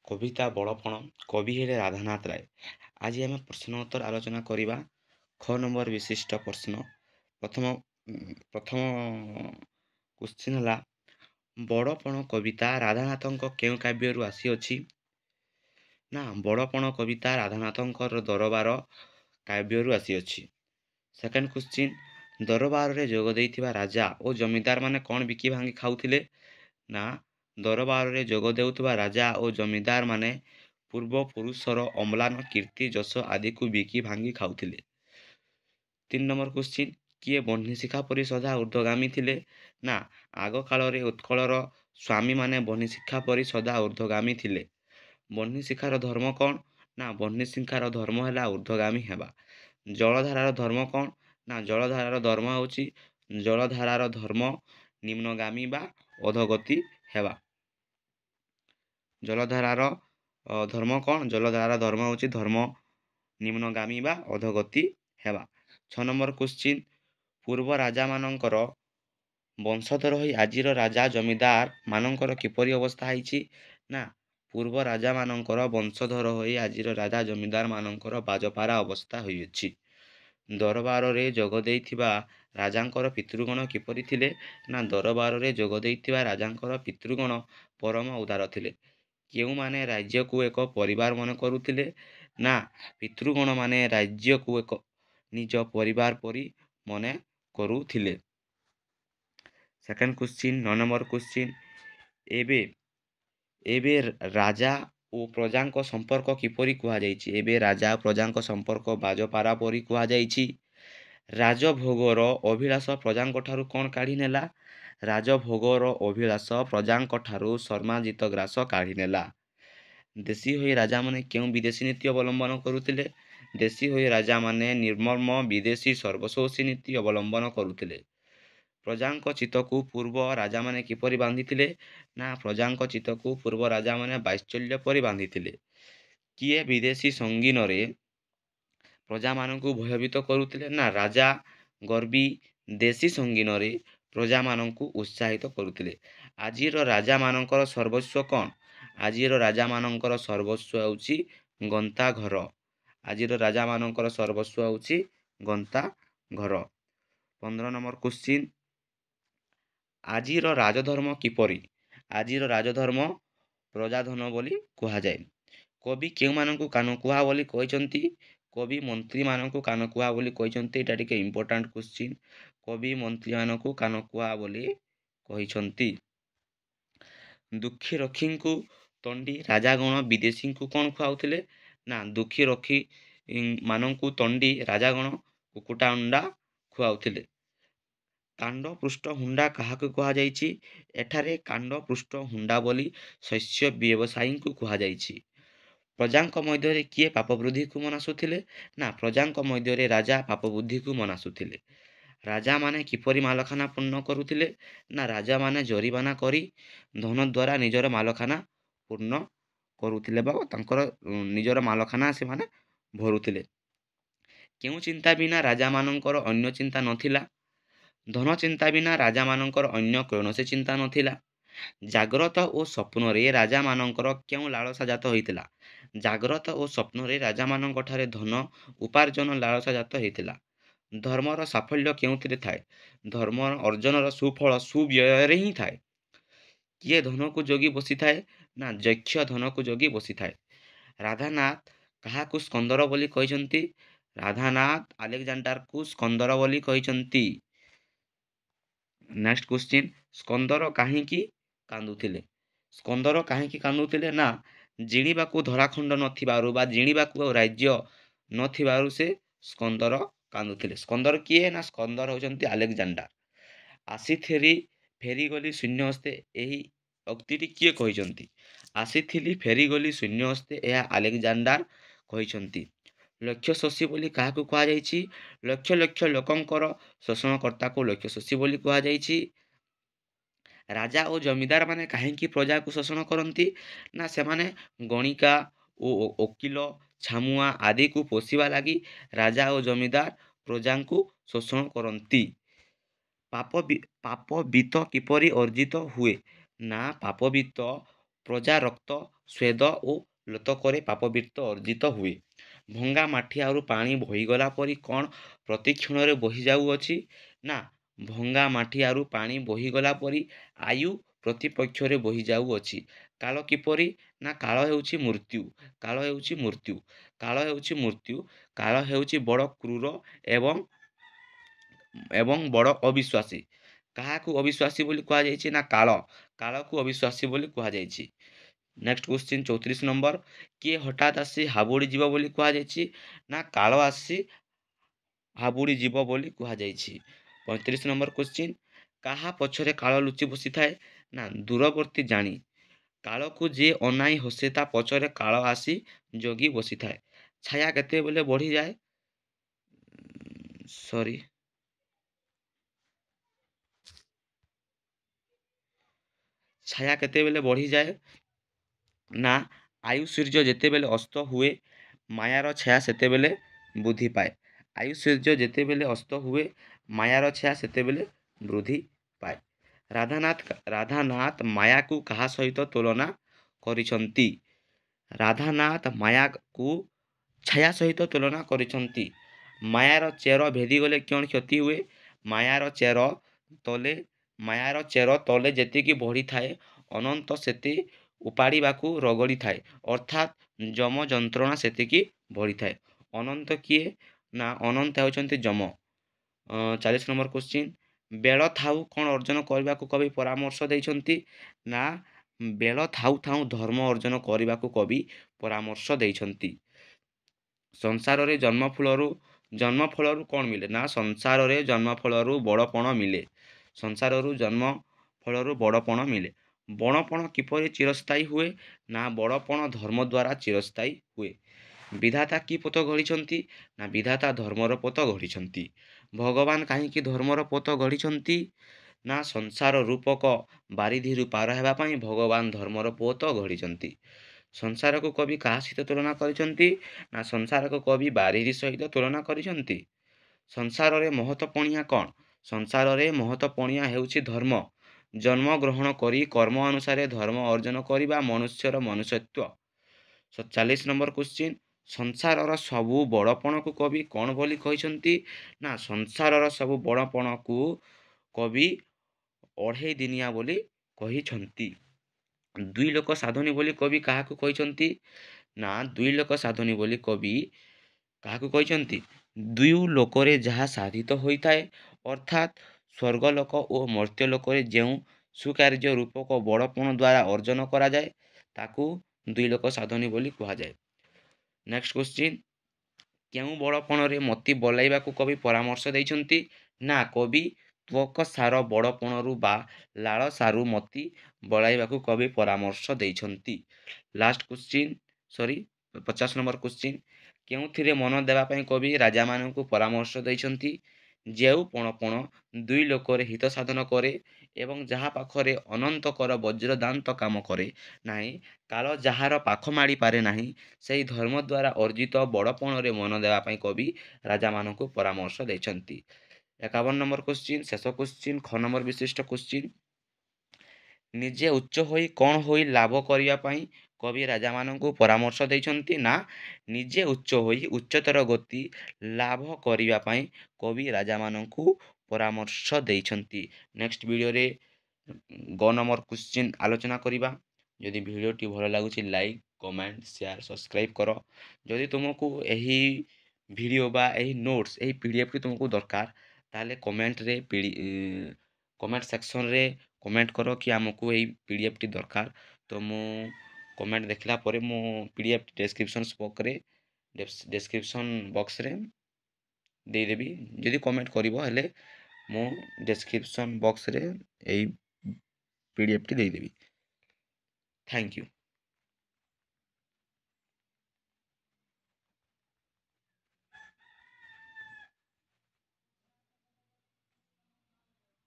କବିତା ବଡ଼ପଣ କବି ହେଲେ ରାଧାନାଥ ରାୟ। ଆଜି ଆମେ ପ୍ରଶ୍ନ ଉତ୍ତର ଆଲୋଚନା କରିବା। ଖ ନମ୍ବର ବିଶିଷ୍ଟ ପ୍ରଶ୍ନ। ପ୍ରଥମ କ୍ୱେଶ୍ଚିନ୍ ହେଲା, ବଡ଼ପଣ କବିତା ରାଧାନାଥଙ୍କ କେଉଁ କାବ୍ୟରୁ ଆସିଅଛି? ନା, ବଡ଼ପଣ କବିତା ରାଧାନାଥଙ୍କର ଦରବାର କାବ୍ୟରୁ ଆସିଅଛି। ସେକେଣ୍ଡ କ୍ୱେଶ୍ଚିନ୍, ଦରବାରରେ ଯୋଗ ଦେଇଥିବା ରାଜା ଓ ଜମିଦାରମାନେ କ'ଣ ବିକି ଭାଙ୍ଗି ଖାଉଥିଲେ? ନା, ଦରବାରରେ ଯୋଗ ଦେଉଥିବା ରାଜା ଓ ଜମିଦାରମାନେ ପୂର୍ବପୁରୁଷର ଅମ୍ଳାନ କୀର୍ତ୍ତି ଯଶ ଆଦିକୁ ବିକି ଭାଙ୍ଗି ଖାଉଥିଲେ। 3 ନମ୍ବର କ୍ୱେଶ୍ଚିନ୍, କିଏ ବହ୍ନିଶିଖା ପରି ସଦା ଊର୍ଦ୍ଧ୍ୱଗାମୀ ଥିଲେ? ନା, ଆଗକାଳରେ ଉତ୍କଳର ସ୍ୱାମୀମାନେ ବହ୍ନିଶିଖା ପରି ସଦା ଊର୍ଦ୍ଧ୍ୱଗାମୀ ଥିଲେ। ବହ୍ନିଶିଖାର ଧର୍ମ କ'ଣ? ନା, ବହ୍ନିଶିଖାର ଧର୍ମ ହେଲା ଊର୍ଦ୍ଧ୍ୱଗାମୀ ହେବା। ଜଳଧାରାର ଧର୍ମ କ'ଣ? ନା, ଜଳଧାରାର ଧର୍ମ ହେଉଛି ନିମ୍ନଗାମୀ ବା ଅଧୋଗତି ହେବା। ଜଳଧାରାର ଧର୍ମ କ'ଣ? ଜଳଧାରାର ଧର୍ମ ହେଉଛି ନିମ୍ନଗାମୀ ବା ଅଧୋଗତି ହେବା। 6 ନମ୍ବର କ୍ୱେଶ୍ଚିନ୍, ପୂର୍ବ ରାଜାମାନଙ୍କର ବଂଶଧର ହୋଇ ଆଜିର ରାଜା ଜମିଦାର ମାନଙ୍କର କିପରି ଅବସ୍ଥା ହେଇଛି? ନା, ପୂର୍ବ ରାଜାମାନଙ୍କର ବଂଶଧର ହୋଇ ଆଜିର ରାଜା ଜମିଦାର ମାନଙ୍କର ବାଜପାରା ଅବସ୍ଥା ହୋଇଅଛି। ଦରବାରରେ ଯୋଗ ଦେଇଥିବା ରାଜାଙ୍କର ପିତୃଗଣ କିପରି ଥିଲେ? ନା, ଦରବାରରେ ଯୋଗ ଦେଇଥିବା ରାଜାଙ୍କର ପିତୃଗଣ ପରମ ଉଦାର ଥିଲେ। କେଉଁମାନେ ରାଜ୍ୟକୁ ଏକ ପରିବାର ମନେ କରୁଥିଲେ? ନା, ପିତୃଗଣମାନେ ରାଜ୍ୟକୁ ଏକ ନିଜ ପରିବାର ପରି ମନେ କରୁଥିଲେ। ସେକେଣ୍ଡ କ୍ୱେଶ୍ଚିନ୍, 9 ନମ୍ବର କ୍ୱେଶ୍ଚିନ୍, ଏବେ ରାଜା ଓ ପ୍ରଜାଙ୍କ ସମ୍ପର୍କ କିପରି କୁହାଯାଇଛି? ଏବେ ରାଜା ଓ ପ୍ରଜାଙ୍କ ସମ୍ପର୍କ ବାଜପାରା ପରି କୁହାଯାଇଛି। ରାଜଭୋଗର ଅଭିଳାଷ ପ୍ରଜାଙ୍କଠାରୁ କ'ଣ କାଢ଼ି ନେଲା? ରାଜଭୋଗର ଅଭିଳାଷ ପ୍ରଜାଙ୍କଠାରୁ ଶର୍ମାଜିତ ଗ୍ରାସ କାଢ଼ି ନେଲା। ଦେଶୀ ହୋଇ ରାଜାମାନେ କେଉଁ ବିଦେଶୀ ନୀତି ଅବଲମ୍ବନ କରୁଥିଲେ? ଦେଶୀ ହୋଇ ରାଜାମାନେ ନିର୍ମମ ବିଦେଶୀ ସର୍ବସ୍ୱ ନୀତି ଅବଲମ୍ବନ କରୁଥିଲେ। ପ୍ରଜାଙ୍କ ଚିତ୍ତକୁ ପୂର୍ବ ରାଜାମାନେ କିପରି ବାନ୍ଧିଥିଲେ? ନା, ପ୍ରଜାଙ୍କ ଚିତ୍ତକୁ ପୂର୍ବ ରାଜାମାନେ ବାତ୍ସଲ୍ୟ ପରି ବାନ୍ଧିଥିଲେ। କିଏ ବିଦେଶୀ ସଙ୍ଗୀନରେ ପ୍ରଜାମାନଙ୍କୁ ଭୟଭୀତ କରୁଥିଲେ? ନା, ରାଜା ଗର୍ବୀ ଦେଶୀ ସଙ୍ଗୀନରେ ପ୍ରଜାମାନଙ୍କୁ ଉତ୍ସାହିତ କରୁଥିଲେ। ଆଜିର ରାଜାମାନଙ୍କର ସର୍ବସ୍ୱ କ'ଣ? ଆଜିର ରାଜାମାନଙ୍କର ସର୍ବସ୍ୱ ହେଉଛି ଗନ୍ତାଘର। ଆଜିର ରାଜାମାନଙ୍କର ସର୍ବସ୍ୱ ହେଉଛି ଗନ୍ତାଘର। 15 ନମ୍ବର କ୍ୱେଶ୍ଚିନ୍, ଆଜିର ରାଜଧର୍ମ କିପରି? ଆଜିର ରାଜଧର୍ମ ପ୍ରଜାଧନ ବୋଲି କୁହାଯାଏ। କବି କେଉଁମାନଙ୍କୁ କାନକୁହା ବୋଲି କହିଛନ୍ତି? କବି ମନ୍ତ୍ରୀମାନଙ୍କୁ କାନକୁହା ବୋଲି କହିଛନ୍ତି। ଏଇଟା ଟିକେ ଇମ୍ପୋର୍ଟାଣ୍ଟ କ୍ୱେଶ୍ଚିନ୍। କବି ମନ୍ତ୍ରୀମାନଙ୍କୁ କାନକୁହା ବୋଲି କହିଛନ୍ତି। ଦୁଃଖୀ ରକ୍ଷୀଙ୍କୁ ତଣ୍ଡି ରାଜାଗଣ ବିଦେଶୀଙ୍କୁ କ'ଣ ଖୁଆଉଥିଲେ? ନା, ଦୁଃଖୀ ରକ୍ଷୀ ମାନଙ୍କୁ ତଣ୍ଡି ରାଜାଗଣ କୁକୁଡ଼ା ଅଣ୍ଡା ଖୁଆଉଥିଲେ। କାଣ୍ଡ ପୃଷ୍ଠ ହୁଣ୍ଡା କାହାକୁ କୁହାଯାଇଛି? ଏଠାରେ କାଣ୍ଡ ପୃଷ୍ଠ ହୁଣ୍ଡା ବୋଲି ଶସ୍ୟ ବ୍ୟବସାୟୀଙ୍କୁ କୁହାଯାଇଛି। ପ୍ରଜାଙ୍କ ମଧ୍ୟରେ କିଏ ପାପବୃଦ୍ଧିକୁ ମନାସୁଥିଲେ? ନା, ପ୍ରଜାଙ୍କ ମଧ୍ୟରେ ରାଜା ପାପବୃଦ୍ଧିକୁ ମନାସୁଥିଲେ। ରାଜାମାନେ କିପରି ମାଲଖାନା ପୂର୍ଣ୍ଣ କରୁଥିଲେ? ନା, ରାଜାମାନେ ଜରିମାନା କରି ଧନ ଦ୍ୱାରା ନିଜର ମାଲଖାନା ପୂର୍ଣ୍ଣ କରୁଥିଲେ ବା ତାଙ୍କର ନିଜର ମାଲଖାନା ସେମାନେ ଭରୁଥିଲେ। କେଉଁ ଚିନ୍ତା ବିନା ରାଜାମାନଙ୍କର ଅନ୍ୟ ଚିନ୍ତା ନଥିଲା? ଧନ ଚିନ୍ତା ବିନା ରାଜାମାନଙ୍କର ଅନ୍ୟ କୌଣସି ଚିନ୍ତା ନଥିଲା। ଜାଗ୍ରତ ଓ ସ୍ୱପ୍ନରେ ରାଜାମାନଙ୍କର କେଉଁ ଲାଳସା ଜାତ ହୋଇଥିଲା? ଜାଗ୍ରତ ଓ ସ୍ୱପ୍ନରେ ରାଜାମାନଙ୍କଠାରେ ଧନ ଉପାର୍ଜନ ଲାଳସା ଜାତ ହୋଇଥିଲା। ଧର୍ମର ସାଫଲ୍ୟ କେଉଁଥିରେ ଥାଏ? ଧର୍ମ ଅର୍ଜନର ସୁଫଳ ସୁବ୍ୟୟରେ ହିଁ ଥାଏ। କିଏ ଧନକୁ ଜଗି ବସିଥାଏ? ନା, ଯକ୍ଷ ଧନକୁ ଜଗି ବସିଥାଏ। ରାଧାନାଥ କାହାକୁ ସ୍କନ୍ଦର ବୋଲି କହିଛନ୍ତି? ରାଧାନାଥ ଆଲେକଜାଣ୍ଡାରକୁ ସ୍କନ୍ଦର ବୋଲି କହିଛନ୍ତି। ନେକ୍ସଟ କ୍ୱେଶ୍ଚିନ୍, ସ୍କନ୍ଦର କାହିଁକି କାନ୍ଦୁଥିଲେ? ସ୍କନ୍ଦର କାହିଁକି କାନ୍ଦୁଥିଲେ? ନା, ଜିଣିବାକୁ ଧରାଖଣ୍ଡ ନଥିବାରୁ ବା ଜିଣିବାକୁ ରାଜ୍ୟ ନଥିବାରୁ ସେ ସ୍କନ୍ଦର କାନ୍ଦୁଥିଲେ। ସ୍କନ୍ଦର କିଏ? ନା, ସ୍କନ୍ଦର ହେଉଛନ୍ତି ଆଲେକଜାଣ୍ଡାର। ଆସିଥିଲି ଫେରିଗଲି ଶୂନ୍ୟ ହସ୍ତେ, ଏହି ଉକ୍ତିଟି କିଏ କହିଛନ୍ତି? ଆସିଥିଲି ଫେରିଗଲି ଶୂନ୍ୟ ହସ୍ତେ, ଏହା ଆଲେକଜାଣ୍ଡାର କହିଛନ୍ତି। ଲକ୍ଷ୍ୟଶୋଷୀ ବୋଲି କାହାକୁ କୁହାଯାଇଛି? ଲକ୍ଷ ଲକ୍ଷ ଲୋକଙ୍କର ଶୋଷଣକର୍ତ୍ତାକୁ ଲକ୍ଷ୍ୟଶୋଷୀ ବୋଲି କୁହାଯାଇଛି। ରାଜା ଓ ଜମିଦାର ମାନେ କାହିଁକି ପ୍ରଜାକୁ ଶୋଷଣ କରନ୍ତି? ନା, ସେମାନେ ଗଣିକା ଓ ଓକିଲ ଛାମୁଆ ଆଦିକୁ ପୋଷିବା ଲାଗି ରାଜା ଓ ଜମିଦାର ପ୍ରଜାଙ୍କୁ ଶୋଷଣ କରନ୍ତି। ପାପବିତ୍ତ କିପରି ଅର୍ଜିତ ହୁଏ? ନା, ପାପବିତ୍ତ ପ୍ରଜା ରକ୍ତ ସ୍ୱେଦ ଓ ଲୋତକରେ ପାପବୀତ ଅର୍ଜିତ ହୁଏ। ଭଙ୍ଗା ମାଠିଆରୁ ପାଣି ବହିଗଲା ପରି କ'ଣ ପ୍ରତି କ୍ଷଣରେ ବହିଯାଉଅଛି? ନା, ଭଙ୍ଗା ମାଠିଆରୁ ପାଣି ବହିଗଲା ପରି ଆୟୁ ପ୍ରତିପକ୍ଷରେ ବହିଯାଉଅଛି। କାଳ କିପରି? ନା, କାଳ ହେଉଛି ମୃତ୍ୟୁ। କାଳ ହେଉଛି ମୃତ୍ୟୁ। କାଳ ହେଉଛି ମୃତ୍ୟୁ। କାଳ ହେଉଛି ବଡ଼ କ୍ରୂର ଏବଂ ବଡ଼ ଅବିଶ୍ୱାସୀ। କାହାକୁ ଅବିଶ୍ୱାସୀ ବୋଲି କୁହାଯାଇଛି? ନା, କାଳକୁ ଅବିଶ୍ୱାସୀ ବୋଲି କୁହାଯାଇଛି। Next question 34 number. କିଏ ହଠାତ୍ ଆସି ହାବୁଡ଼ି ଯିବ ବୋଲି କୁହାଯାଇଛି? ନା, କାଳ ଆସି ହାବୁଡ଼ି ଯିବ ବୋଲି କୁହାଯାଇଛି। 35 ନମ୍ବର କ୍ୱେଶ୍ଚିନ୍। କାହା ପଛରେ କାଳ ଲୁଚି ବସିଥାଏ? ନା, ଦୂରବର୍ତ୍ତୀ ଜାଣି। କାଳକୁ ଯିଏ ଅନାଇ ହସେ ତା ପଛରେ କାଳ ଆସି ଜଗି ବସିଥାଏ। ଛାୟା କେତେବେଳେ ବଢ଼ିଯାଏ? ଛାୟା କେତେବେଳେ ବଢ଼ିଯାଏ? ନା, ଆୟୁ ସୂର୍ଯ୍ୟ ଯେତେବେଳେ ଅସ୍ତ ହୁଏ ମାୟାର ଛାୟା ସେତେବେଳେ ବୃଦ୍ଧି ପାଏ। ଆୟୁ ସୂର୍ଯ୍ୟ ଯେତେବେଳେ ଅସ୍ତ ହୁଏ ମାୟାର ଛାୟା ସେତେବେଳେ ବୃଦ୍ଧି ପାଏ। ରାଧାନାଥ ମାୟାକୁ କାହା ସହିତ ତୁଳନା କରିଛନ୍ତି? ରାଧାନାଥ ମାୟାକୁ ଛାୟା ସହିତ ତୁଳନା କରିଛନ୍ତି। ମାୟାର ଚେର ଭେଦିଗଲେ କ'ଣ କ୍ଷତି ହୁଏ? ମାୟାର ଚେର ତଳେ ଯେତିକି ବଢ଼ିଥାଏ ଅନନ୍ତ ସେତେ ଉପାଡ଼ିବାକୁ ରଗଡ଼ିଥାଏ, ଅର୍ଥାତ୍ ଯମ ଯନ୍ତ୍ରଣା ସେତିକି ବଢ଼ିଥାଏ। ଅନନ୍ତ କିଏ? ନା, ଅନନ୍ତ ହେଉଛନ୍ତି ଯମ। 40 ନମ୍ବର କ୍ୱେଶ୍ଚିନ୍। ବେଳ ଥାଉ କ'ଣ ଅର୍ଜନ କରିବାକୁ କବି ପରାମର୍ଶ ଦେଇଛନ୍ତି? ନା, ବେଳ ଥାଉ ଥାଉ ଧର୍ମ ଅର୍ଜନ କରିବାକୁ କବି ପରାମର୍ଶ ଦେଇଛନ୍ତି। ସଂସାରରେ ଜନ୍ମଫଳରୁ କ'ଣ ମିଳେ? ନା, ସଂସାରରେ ଜନ୍ମଫଳରୁ ବଡ଼ପଣ ମିଳେ। ସଂସାରରୁ ଜନ୍ମଫଳରୁ ବଡ଼ପଣ ମିଳେ। ବଡ଼ପଣ କିପରି ଚିରସ୍ଥାୟୀ ହୁଏ? ନା, ବଡ଼ପଣ ଧର୍ମ ଦ୍ୱାରା ଚିରସ୍ଥାୟୀ ହୁଏ। ବିଧାତା କି ପୋତ ଗଢ଼ିଛନ୍ତି? ନା, ବିଧାତା ଧର୍ମର ପୋତ ଗଢ଼ିଛନ୍ତି। ଭଗବାନ କାହିଁକି ଧର୍ମର ପୋତ ଗଢ଼ିଛନ୍ତି? ନା, ସଂସାର ରୂପକ ବାରିଧିରୁ ପାର ହେବା ପାଇଁ ଭଗବାନ ଧର୍ମର ପୋତ ଗଢ଼ିଛନ୍ତି। ସଂସାରକୁ କବି କାହା ସହିତ ତୁଳନା କରିଛନ୍ତି? ନା, ସଂସାରକୁ କବି ବାରିଧି ସହିତ ତୁଳନା କରିଛନ୍ତି। ସଂସାରରେ ମହତପଣିଆ କ'ଣ? ସଂସାରରେ ମହତପଣିଆ ହେଉଛି ଧର୍ମ। ଜନ୍ମ ଗ୍ରହଣ କରି କର୍ମ ଅନୁସାରେ ଧର୍ମ ଅର୍ଜନ କରିବା ମନୁଷ୍ୟର ମନୁଷ୍ୟତ୍ୱ। 40 ନମ୍ବର କ୍ୱେଶ୍ଚିନ୍। ସଂସାରର ସବୁ ବଡ଼ପଣକୁ କବି କ'ଣ ବୋଲି କହିଛନ୍ତି? ନା, ସଂସାରର ସବୁ ବଡ଼ପଣକୁ କବି ଅଢ଼େଇ ଦିନିଆ ବୋଲି କହିଛନ୍ତି। ଦୁଇ ଲୋକ ସାଧନୀ ବୋଲି କବି କାହାକୁ କହିଛନ୍ତି? ନା, ଦୁଇ ଲୋକ ସାଧନୀ ବୋଲି କବି କାହାକୁ କହିଛନ୍ତି? ଦୁଇ ଲୋକରେ ଯାହା ସାଧିତ ହୋଇଥାଏ, ଅର୍ଥାତ୍ ସ୍ୱର୍ଗଲୋକ ଓ ମର୍ତ୍ତ୍ୟଲୋକରେ ଯେଉଁ ସୁକାର୍ଯ୍ୟ ରୂପକ ବଡ଼ପଣ ଦ୍ୱାରା ଅର୍ଜନ କରାଯାଏ ତାକୁ ଦୁଇ ଲୋକ ସାଧନୀ ବୋଲି କୁହାଯାଏ। Next question. କେଉଁ ବଡ଼ପଣରେ ମତି ବଳାଇବାକୁ କବି ପରାମର୍ଶ ଦେଇଛନ୍ତି? ନା, କବି ତ୍ୱକ ବଡ଼ପଣରୁ ବା ଲାଳସାରୁ ମତି ବଳାଇବାକୁ କବି ପରାମର୍ଶ ଦେଇଛନ୍ତି। Last question 50 number question. କେଉଁଥିରେ ମନ ଦେବା ପାଇଁ କବି ରାଜାମାନଙ୍କୁ ପରାମର୍ଶ ଦେଇଛନ୍ତି? ଯେଉଁ ପଣ ଦୁଇ ଲୋକରେ ହିତ ସାଧନ କରେ ଏବଂ ଯାହା ପାଖରେ ଅନନ୍ତକର ବଜ୍ରଦାନ୍ତ କାମ କରେ ନାହିଁ, କାଳ ଯାହାର ପାଖ ମାଡ଼ି ପାରେ ନାହିଁ, ସେହି ଧର୍ମ ଦ୍ୱାରା ଅର୍ଜିତ ବଡ଼ପଣରେ ମନ ଦେବା ପାଇଁ କବି ରାଜାମାନଙ୍କୁ ପରାମର୍ଶ ଦେଇଛନ୍ତି। 51 ନମ୍ବର କ୍ୱେଶ୍ଚିନ୍, ଶେଷ କ୍ୱେଶ୍ଚିନ୍, ଖ ନମ୍ବର ବିଶିଷ୍ଟ କ୍ୱେଶ୍ଚିନ୍। ନିଜେ ଉଚ୍ଚ ହୋଇ କ'ଣ ହୋଇ ଲାଭ କରିବା ପାଇଁ କବି ରାଜାମାନଙ୍କୁ ପରାମର୍ଶ ଦେଇଛନ୍ତି? ନା, ନିଜେ ଉଚ୍ଚ ହୋଇ ଉଚ୍ଚତର ଗତି ଲାଭ କରିବା ପାଇଁ କବି ରାଜାମାନଙ୍କୁ ପରାମର୍ଶ ଦେଇଛନ୍ତି। ନେକ୍ସଟ ଭିଡ଼ିଓରେ ଗ ନମ୍ବର କ୍ୱେଶ୍ଚିନ୍ ଆଲୋଚନା କରିବା। ଯଦି ଭିଡ଼ିଓଟି ଭଲ ଲାଗୁଛି ଲାଇକ୍, କମେଣ୍ଟ, ସେୟାର, ସବସ୍କ୍ରାଇବ୍ କର। ଯଦି ତୁମକୁ ଏହି ଭିଡ଼ିଓ ବା ଏହି ନୋଟ୍ସ, ଏହି PDF ଟି ତୁମକୁ ଦରକାର ତାହେଲେ କମେଣ୍ଟ ସେକ୍ସନରେ କମେଣ୍ଟ କର କି ଆମକୁ ଏଇ PDF ଟି ଦରକାର। ତ ମୁଁ କମେଣ୍ଟ ଦେଖିଲା ପରେ ମୁଁ PDF ଡେସ୍କ୍ରିପସନ୍ ବକ୍ସରେ ଦେଇଦେବି। ଯଦି କମେଣ୍ଟ କରିବ ହେଲେ ମୁଁ ଡେସ୍କ୍ରିପସନ୍ ବକ୍ସରେ ଏଇ PDF ଟି ଦେଇଦେବି। Thank you.